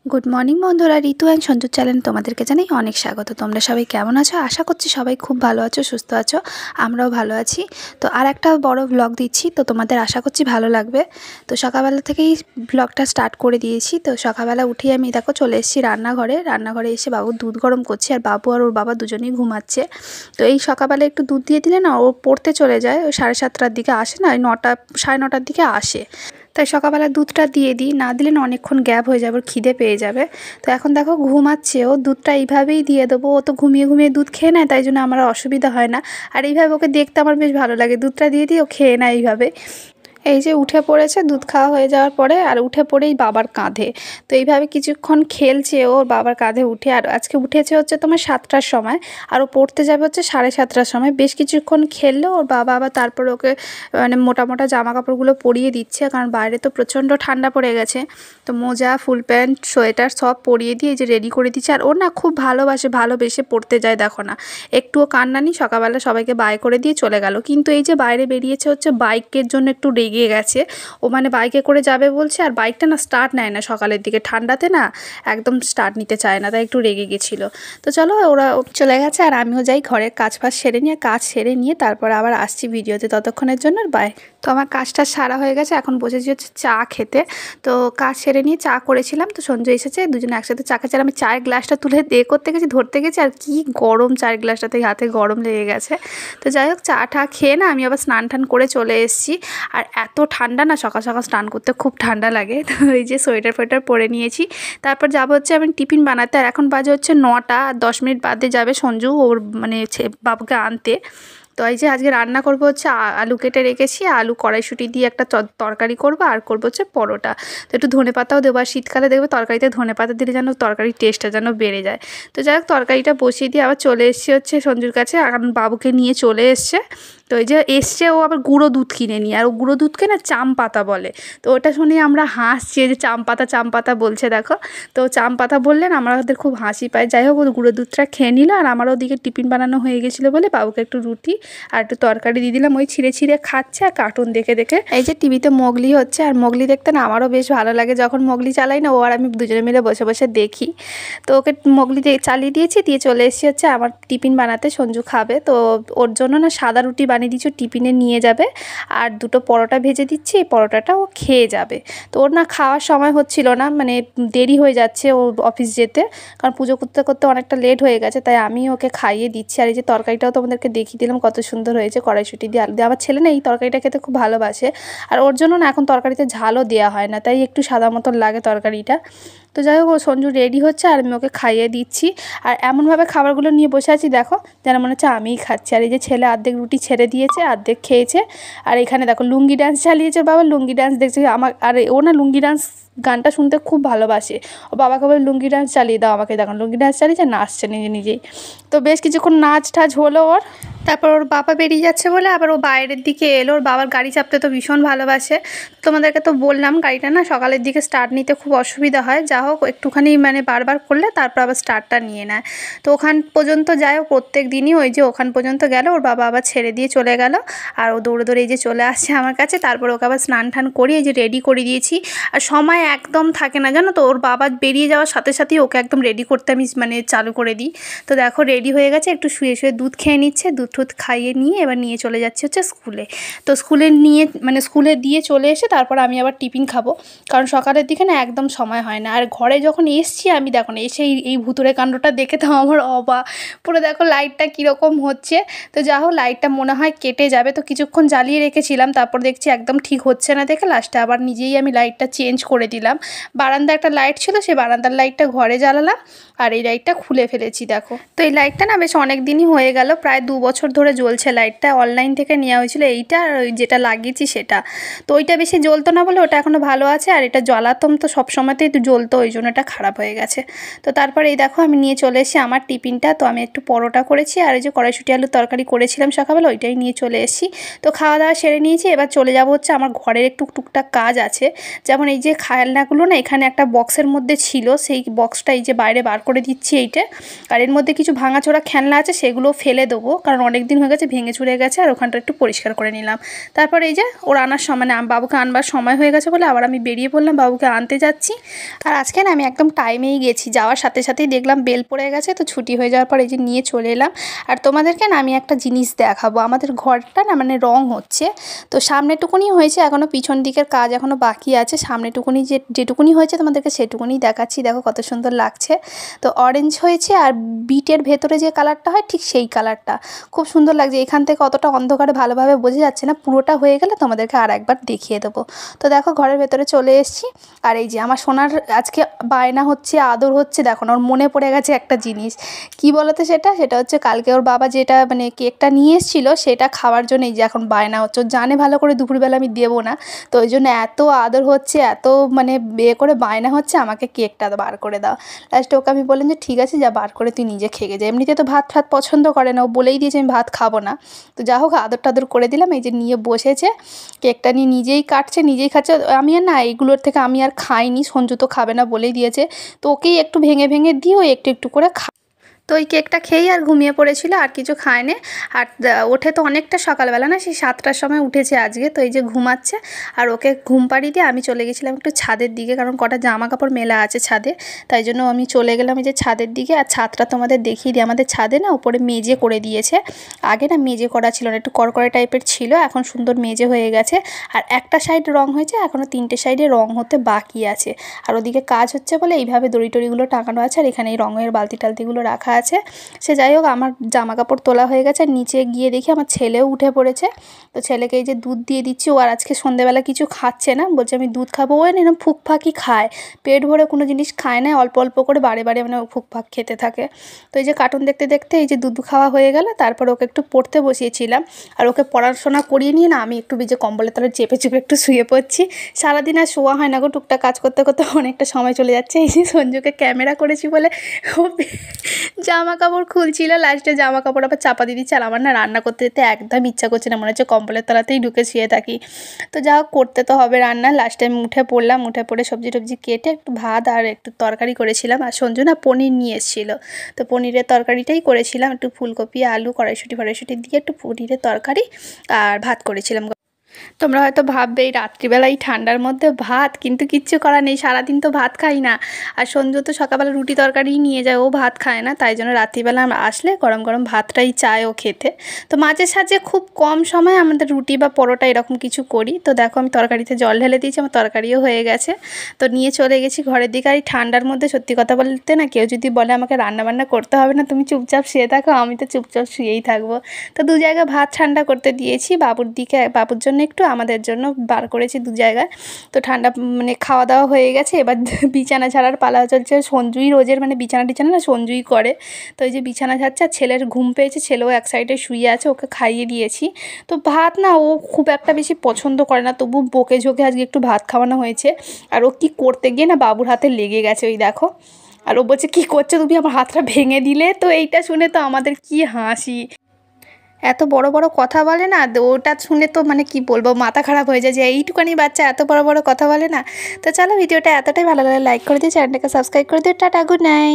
Good morning বন্ধুরা, ঋতু and সঞ্জুর channel তোমাদেরকে জানাই অনেক স্বাগত। তোমরা সবাই কেমন আছো? আশা করছি সবাই খুব ভালো আছো, সুস্থ আছো। আমরাও ভালো আছি। তো আর একটা বড় ব্লগ দিচ্ছি, তো তোমাদের আশা করছি ভালো লাগবে। তো সকালবেলা থেকেই ব্লগটা স্টার্ট করে দিয়েছি। তো সকালবেলা উঠেই আমি দেখো চলে এসেছি রান্নাঘরে এসে বাবুর দুধ গরম করছি, আর বাবু আর ওর বাবা দুজনেই ঘুমাচ্ছে। তো এই সকালবেলা একটু দুধ দিয়ে দিলে না, ও পড়তে চলে যায়, ওই 7:30টার দিকে আসে না, ওই 9টা 9:30টার দিকে আসে। তাই সকালবেলা দুধটা দিয়ে দিই, না দিলে না অনেকক্ষণ গ্যাপ হয়ে যাবে, ওর খিদে পেয়ে যাবে। তো এখন দেখো ঘুমাচ্ছে, ও দুধটা এইভাবেই দিয়ে দেবো। ও তো ঘুমিয়ে ঘুমিয়ে দুধ খেয়ে নেয়, তাই জন্য আমার অসুবিধা হয় না। আর এইভাবে ওকে দেখতে আমার বেশ ভালো লাগে, দুধটা দিয়ে দিই, ও খেয়ে নেয় এইভাবে। এই যে উঠে পড়েছে দুধ খাওয়া হয়ে যাওয়ার পরে, আর উঠে পড়েই বাবার কাঁধে। তো এইভাবে কিছুক্ষণ খেলছে ওর বাবার কাঁধে উঠে। আর আজকে উঠেছে হচ্ছে তোমার 7টার সময়, আর ও পড়তে যাবে হচ্ছে 7:30টার সময়। বেশ কিছুক্ষণ খেললো ওর বাবা, আবার তারপর ওকে মানে মোটা মোটা জামা কাপড়গুলো পরিয়ে দিচ্ছে, কারণ বাইরে তো প্রচণ্ড ঠান্ডা পড়ে গেছে। তো মোজা, ফুল প্যান্ট, সোয়েটার সব পরিয়ে দিয়ে এই যে রেডি করে দিচ্ছে। আর ও না খুব ভালোবেসে পড়তে যায়, দেখো না একটুও কান্না নেই। সকালবেলা সবাইকে বাই করে দিয়ে চলে গেল, কিন্তু এই যে বাইরে বেরিয়েছে হচ্ছে বাইকের জন্য একটু রেগে গেছে। ও মানে বাইকে করে যাবে বলছে, আর বাইকটা না স্টার্ট নেয় না সকালের দিকে, ঠান্ডাতে না একদম স্টার্ট নিতে চায় না, তাই একটু রেগে গেছিলো। তো চলো ওরা চলে গেছে, আর আমিও যাই ঘরের কাজ সেরে নিয়ে তারপর আবার আসছি ভিডিওতে, ততক্ষণের জন্য বাই। তো আমার কাজটা সারা হয়ে গেছে, এখন বসেছি হচ্ছে চা খেতে। তো কাজ সেরে নিয়ে চা করেছিলাম, তো সঞ্জয় এসেছে, দুজনে একসাথে চা খাচ্ছি। আর আমি চায়ের গ্লাসটা তুলে করতে গেছি, ধরতে গেছি, আর কি গরম চায়ের গ্লাসটাতে হাতে গরম লেগে গেছে। তো যাই হোক চা টা খেয়ে না আমি আবার স্নান টান করে চলে এসেছি। আর এত ঠান্ডা না, সকাল সকাল স্নান করতে খুব ঠান্ডা লাগে। তো এই যে সোয়েটার পরে নিয়েছি, তারপর যাবো হচ্ছে আমি টিফিন বানাতে। আর এখন বাজে হচ্ছে 9টা, 10 মিনিট বাদে যাবে সঞ্জু ওর মানে বাবুকে আনতে। তো এই যে আজকে রান্না করব হচ্ছে আলু কেটে রেখেছি, আলু কড়াইশুঁটি দিয়ে একটা তরকারি করব, আর করব হচ্ছে পরোটা। তো একটু ধনেপাতাও দেবো, আর শীতকালে দেখবে তরকারিতে ধনেপাতা দিলে যেন তরকারির টেস্টটা যেন বেড়ে যায়। তো যাই হোক তরকারিটা বসিয়ে দিয়ে আবার চলে এসেছি হচ্ছে সঞ্জুর কাছে, কারণ বাবুকে নিয়ে চলে এসছে। তো এই যে এসছে ও আবার গুঁড়ো দুধ কিনে নিয়ে, আর ও গুঁড়ো দুধকে না চাম পাতা বলে। তো ওটা শুনে আমরা হাসছি, যে চাম পাতা বলছে দেখো। তো চাম পাতা বললেন, আমাদের খুব হাসি পায়। যাই হোক ও গুঁড়ো দুধটা খেয়ে নিল, আর আমার ওদিকে টিফিন বানানো হয়ে গেছিলো বলে বাবুকে একটু রুটি আর একটু তরকারি দিয়ে দিলাম। ওই ছিঁড়ে খাচ্ছে আর কার্টুন দেখে। এই যে টিভিতে মোগলি হচ্ছে, আর মোগলি দেখতে না আমারও বেশ ভালো লাগে। যখন মোগলি চালাই না, ও আর আমি দুজনে মিলে বসে দেখি। তো ওকে মোগলি চালিয়ে দিয়েছি, দিয়ে চলে এসেছি হচ্ছে আমার টিফিন বানাতে। সঞ্জু খাবে, তো ওর জন্য না সাদা রুটি বানিয়ে দিচ্ছি, টিফিনে নিয়ে যাবে। আর দুটো পরোটা ভেজে দিচ্ছি, এই পরোটাটা ও খেয়ে যাবে। তো ওর না খাওয়ার সময় হচ্ছিল না, মানে দেরি হয়ে যাচ্ছে ও অফিস যেতে, কারণ পুজো করতে করতে অনেকটা লেট হয়ে গেছে, তাই আমি ওকে খাইয়ে দিচ্ছি। আর এই যে তরকারিটাও তোমাদেরকে দেখিয়ে দিলাম কত সুন্দর হয়েছে, কড়াইশুঁটি দিয়ে আলু দিয়ে। আমার ছেলে না এই তরকারিটা খেতে খুব ভালোবাসে, আর ওর জন্য না এখন তরকারিতে ঝালও দেওয়া হয় না, তাই একটু সাদা মতন লাগে তরকারিটা। তো যাই হোক ও সঞ্জু রেডি হচ্ছে, আর আমি ওকে খাইয়ে দিচ্ছি। আর এমনভাবে খাবারগুলো নিয়ে বসে আছি দেখো, যেন মনে হচ্ছে আমিই খাচ্ছি। আর এই যে ছেলে অর্ধেক রুটি ছেড়ে দিয়েছে, অর্ধেক খেয়েছে। আর এখানে দেখো লুঙ্গি ডান্স চালিয়েছে বাবা, লুঙ্গি ডান্স দেখছে আমার। আর ও না লুঙ্গি ডান্স গানটা শুনতে খুব ভালোবাসে। ও বাবাকে বলে লুঙ্গি ডান্স চালিয়ে দাও আমাকে, দেখো লুঙ্গি ডান্স চালিয়েছে, নাচছে নিজেই। তো বেশ কিছুক্ষণ নাচ টাচ হলো ওর। তারপর ওর বাবা বেরিয়ে যাচ্ছে বলে আবার ও বাইরের দিকে এলো। ওর বাবার গাড়ি চাপতে তো ভীষণ ভালোবাসে। তোমাদেরকে তো বললাম গাড়িটা না সকালের দিকে স্টার্ট নিতে খুব অসুবিধা হয়, যা হোক একটুখানি মানে বারবার করলে তারপর আবার স্টার্টটা নিয়ে নেয়। তো ওখান পর্যন্ত যায় ও প্রত্যেক দিনই, ওই যে ওখান পর্যন্ত গেল, ওর বাবা আবার ছেড়ে দিয়ে চলে গেল। আর ও দৌড়ে এই যে চলে আসছে আমার কাছে। তারপর ওকে আবার স্নান টান করি, এই যে রেডি করে দিয়েছি। আর সময় একদম থাকে না জানো তো, ওর বাবা বেরিয়ে যাওয়ার সাথে সাথেই ওকে একদম রেডি করতে আমি মানে চালু করে দিই। তো দেখো রেডি হয়ে গেছে, একটু শুয়ে দুধ খেয়ে নিচ্ছে, দুধ খাইয়ে নিয়ে এবার নিয়ে চলে যাচ্ছে হচ্ছে স্কুলে। তো স্কুলে দিয়ে চলে এসে তারপর আমি আবার টিফিন খাবো, কারণ সকালের দিকে না একদম সময় হয় না। আর ঘরে যখন এসছি আমি, দেখো না এসে এই ভুতুরে কাণ্ডটা দেখে তো আমার পুরো দেখো লাইটটা কীরকম হচ্ছে। তো যা হোক লাইটটা মনে হয় কেটে যাবে, তো কিছুক্ষণ জ্বালিয়ে রেখেছিলাম, তারপর দেখছি একদম ঠিক হচ্ছে না দেখে লাস্টে আবার নিজেই আমি লাইটটা চেঞ্জ করে দিলাম। বারান্দায় একটা লাইট ছিল, সেই বারান্দার লাইটটা ঘরে জ্বালালাম, আর এই লাইটটা খুলে ফেলেছি দেখো। তো এই লাইটটা না বেশ অনেক দিনই হয়ে গেল, প্রায় 2 বছর ধরে জ্বলছে লাইটটা। অনলাইন থেকে নেওয়া হয়েছিল এইটা, আর ওই যেটা লাগিয়েছি সেটা। তো ওইটা বেশি জ্বলতো না বলে ওটা এখনও ভালো আছে, আর এটা জ্বালাতাম তো সব সময়তেই জ্বলতো, ওই জন্য এটা খারাপ হয়ে গেছে। তো তারপর এই দেখো আমি নিয়ে চলে এসেছি আমার টিফিনটা। তো আমি একটু পরোটা করেছি, আর এই যে কড়াইশুঁটি আলুর তরকারি করেছিলাম সকালবেলা, ওইটাই নিয়ে চলে এসেছি। তো খাওয়া দাওয়া সেরে নিয়েছি, এবার চলে যাব হচ্ছে আমার ঘরের একটু টুকটাক কাজ আছে। যেমন এই যে খেলনাগুলো না এখানে একটা বক্সের মধ্যে ছিল, সেই বক্সটা এই যে বাইরে বার করে দিচ্ছি এইটা। আর এর মধ্যে কিছু ভাঙাচোরা খেলনা আছে, সেগুলো ফেলে দেবো, কারণ অনেক দিন হয়ে গেছে, ভেঙে চুরে গেছে, আর ওখানটা একটু পরিষ্কার করে নিলাম। তারপর এই যে ওর আনার সময়, মানে বাবুকে আনবার সময় হয়ে গেছে বলে আবার আমি বেরিয়ে পড়লাম, বাবুকে আনতে যাচ্ছি। আর আজকে না আমি একদম টাইমেই গেছি, যাওয়ার সাথে সাথেই দেখলাম বেল পড়ে গেছে, তো ছুটি হয়ে যাওয়ার পর এই যে নিয়ে চলে এলাম। আর তোমাদেরকে না আমি একটা জিনিস দেখাবো, আমাদের ঘরটা না মানে রং হচ্ছে, তো সামনেটুকুনি হয়েছে, এখনও পিছন দিকের কাজ এখনও বাকি আছে। সামনেটুকুনি যেটুকুনি হয়েছে তোমাদেরকে সেটুকুনি দেখাচ্ছি, দেখো কত সুন্দর লাগছে। তো অরেঞ্জ হয়েছে, আর বিটের ভেতরে যে কালারটা হয় ঠিক সেই কালারটা খুব সুন্দর লাগছে। এখান থেকে অতটা অন্ধকারে ভালোভাবে বোঝা যাচ্ছে না, পুরোটা হয়ে গেলে তোমাদেরকে আর একবার দেখিয়ে দেবো। তো দেখো ঘরের ভেতরে চলে এসেছি। আর এই যে আমার সোনার আজকে বায়না হচ্ছে, আদর হচ্ছে, দেখো না ওর মনে পড়ে গেছে একটা জিনিস। কি বলতো সেটা হচ্ছে কালকে ওর বাবা যেটা মানে কেকটা নিয়ে এসেছিলো সেটা খাওয়ার জন্য এই যে এখন বায়না হচ্ছে। ও জানে ভালো করে দুপুরবেলা আমি দেবো না, তো ওই জন্য এত আদর হচ্ছে, এত মানে বিয়ে করে বায়না হচ্ছে আমাকে কেকটা বার করে দাও। লাস্টে ওকে আমি বললাম যে ঠিক আছে, যা বার করে তুই নিজে খেয়ে যা। এমনিতে তো ভাত পছন্দ করে না, ও বলেই দিয়েছে আমি ভাত খাবো না। তো যা হোক আদর টাদর করে দিলাম। এই যে নিয়ে বসেছে, কেকটা নিয়ে নিজেই কাটছে, নিজেই খাচ্ছে। আমি আর না এইগুলোর থেকে আমি আর খাইনি, সঞ্জু তো খাবে না বলেই দিয়েছে, তো ওকেই একটু ভেঙে ভেঙে দিও, একটু একটু করে তো ওই কেকটা খেয়েই আর ঘুমিয়ে পড়েছিল, আর কিছু খায়নি। আর ওঠে তো অনেকটা সকালবেলা না, সেই 7টার সময় উঠেছে আজকে। তো এই যে ঘুমাচ্ছে, আর ওকে ঘুম পাড়িয়ে দিয়ে আমি চলে গেছিলাম একটু ছাদের দিকে, কারণ কটা জামা কাপড় মেলা আছে ছাদে, তাই জন্য আমি চলে গেলাম এই যে ছাদের দিকে। আর ছাদটা তোমাদের দেখিয়ে দিই, আমাদের ছাদে না ওপরে মেজে করে দিয়েছে। আগে না মেজে করা ছিল না, একটু করকরে টাইপের ছিল, এখন সুন্দর মেজে হয়ে গেছে। আর একটা সাইড রং হয়েছে, এখনও 3টে সাইডে রং হতে বাকি আছে। আর ওদিকে কাজ হচ্ছে বলে এইভাবে দড়ি টড়িগুলো টাঙানো আছে, আর এখানে এই রঙের বালতি টালতিগুলো রাখা আছে। সে যাই হোক, আমার জামা কাপড় তোলা হয়ে গেছে। নিচে গিয়ে দেখি আমার ছেলেও উঠে পড়েছে, তো ছেলেকে এই যে দুধ দিয়ে দিচ্ছি। ও আর আজকে সন্ধ্যেবেলা কিছু খাচ্ছে না, বলছে আমি দুধ খাবো। ও এরকম ফুকফাকি খায়, পেট ভরে কোনো জিনিস খায় না, অল্প অল্প করে বারে বারে মানে ফুকফাক খেতে থাকে। তো এই যে কার্টুন দেখতে দেখতে এই যে দুধ খাওয়া হয়ে গেল, তারপর ওকে একটু পড়তে বসিয়েছিলাম। আর ওকে পড়াশোনা করিয়ে নিয়ে না আমি একটু যে কম্বলের তলায় চেপে চেপে একটু শুয়ে পড়ছি। সারাদিন আর শোয়া হয় না গো, টুকটাক কাজ করতে করতে অনেকটা সময় চলে যাচ্ছে। এই যে সঞ্জুকে ক্যামেরা করেছি বলে ও জামা কাপড় খুলছিল, লাস্টে জামা কাপড় আবার চাপা দিয়ে দিচ্ছে। আর আমার না রান্না করতে যেতে একদম ইচ্ছা করছে না, মনে হচ্ছে কম্বলের তলাতেই ঢুকে শুয়ে থাকি। তো যা হোক করতে তো হবে রান্না। লাস্টে আমি উঠে পড়লাম, উঠে পড়ে সবজি টবজি কেটে একটু ভাত আর একটু তরকারি করেছিলাম। আর সঞ্জু না পনির নিয়ে এসেছিলো, তো পনিরের তরকারিটাই করেছিলাম, একটু ফুলকপি আলু কড়াইশুঁটি ফড়াইশুঁটি দিয়ে একটু পনিরের তরকারি আর ভাত করেছিলাম। তোমরা হয়তো ভাববে এই রাত্রিবেলায় ঠান্ডার মধ্যে ভাত, কিন্তু কিচ্ছু করার নেই, সারাদিন তো ভাত খাই না। আর সঞ্জু তো সকালবেলা রুটি তরকারি নিয়ে যায়, ও ভাত খায় না, তাই জন্য রাত্রিবেলা আমরা আসলে গরম গরম ভাতটাই চায় ও খেতে। তো মাঝে সাঝে খুব কম সময় আমাদের রুটি বা পরোটা এরকম কিছু করি। তো দেখো আমি তরকারিতে জল ঢেলে দিয়েছি, আমার তরকারিও হয়ে গেছে। তো নিয়ে চলে গেছি ঘরের দিকে। আর এই ঠান্ডার মধ্যে সত্যি কথা বলতে না, কেউ যদি বলে আমাকে রান্নাবান্না করতে হবে না, তুমি চুপচাপ শুয়ে থাকো, আমি তো চুপচাপ শুয়েই থাকবো। তো 2 জায়গায় ভাত ঠান্ডা করতে দিয়েছি, বাবুর জন্য একটু, আমাদের জন্য বার করেছি 2 জায়গায়। তো ঠান্ডা মানে খাওয়া দাওয়া হয়ে গেছে, এবার বিছানা ঝাড়ার পালা চলছে। সঞ্জুই রোজের মানে বিছানা টিছানা না সঞ্জুই করে। তো এই যে বিছানা ঝাড়ছে, আর ছেলের ঘুম পেয়েছে, ছেলেও এক সাইডে শুয়ে আছে, ওকে খাইয়ে দিয়েছি। তো ভাত না ও খুব একটা বেশি পছন্দ করে না, তবু বকে ঝোঁকে আজকে একটু ভাত খাওয়ানো হয়েছে। আর ও কী করতে গিয়ে না বাবুর হাতে লেগে গেছে, ওই দেখো। আর ও বলছে কী করছো তুমি, আমার হাতটা ভেঙে দিলে। তো এইটা শুনে তো আমাদের কি হাসি, এত বড় বড় কথা বলে না, ওটা শুনে তো মানে কি বলবো, মাথা খারাপ হয়ে যায় যে এইটুকানি বাচ্চা এত বড় বড় কথা বলে না। তো চলো, ভিডিওটা এতটাই ভালো লাগে লাইক করে দিও, চ্যানেলটাকে সাবস্ক্রাইব করে দিও। Tata, good night.